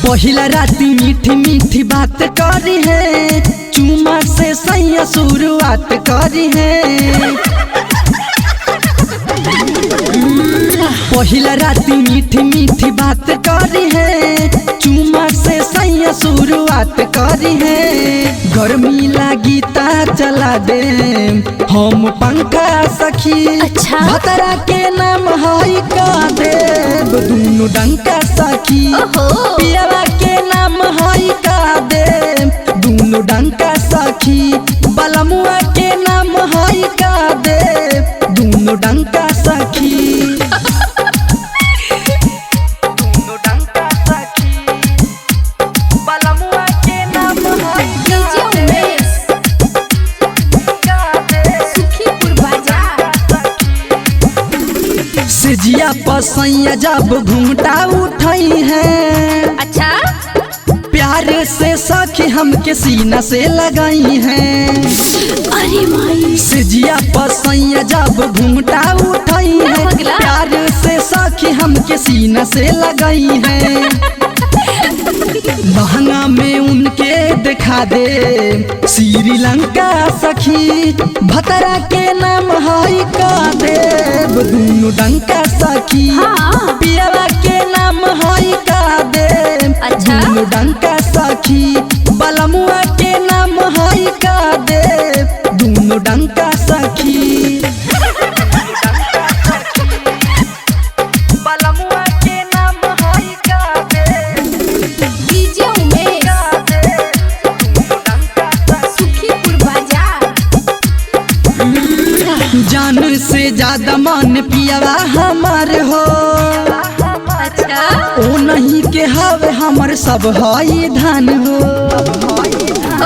पहिला राती मीठी मीठी बात करी है, चुमा से सैया शुरुआत करी है। पहिला राती मीठी मीठी बात करी है, चुमा से सैया शुरुआत करी है। गर्मी लागी ता चला दे हम पंखा सखी। अच्छा। भतरा के नाम हई का देव दुनु डंका सखी। पियावा के नाम हई का देव दुनु डंका सखी। बलमुआ के नाम हई का देव दुनु डंका सखी। जिया पसैया जब घूमटा उठाई है। अच्छा। प्यार से सखी हमके सीना से लगाई है। अरे माई जिया पसैया जब घूमटा उठाई है, प्यार से सखी हमके सीना से लगाई है। महंगा में उनके दिखा दे श्रीलंका सखी। भतरा के नाम हई का देव दुनु डंका सखी। पियावा के नाम हई का देव दुनु डंका सखी। बलमुआ के नाम हई का देव दुनु डंका सखी। जान से ज्यादा मन पियावा हमार हो। अच्छा। ओ नहीं के हवे हमर सब हई धन हो।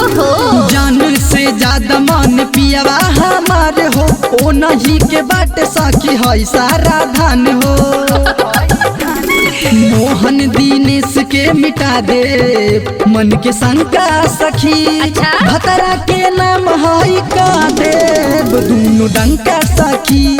ओहो। जान से ज्यादा मन पियावा हमार हो, ओ नहीं के बाटे सखी हई सारा धन हो। मोहन दिनेश के मिटा दे मन के शंका सखी। अच्छा। भतरा के नाम हई का देव दुनु डंका सखी।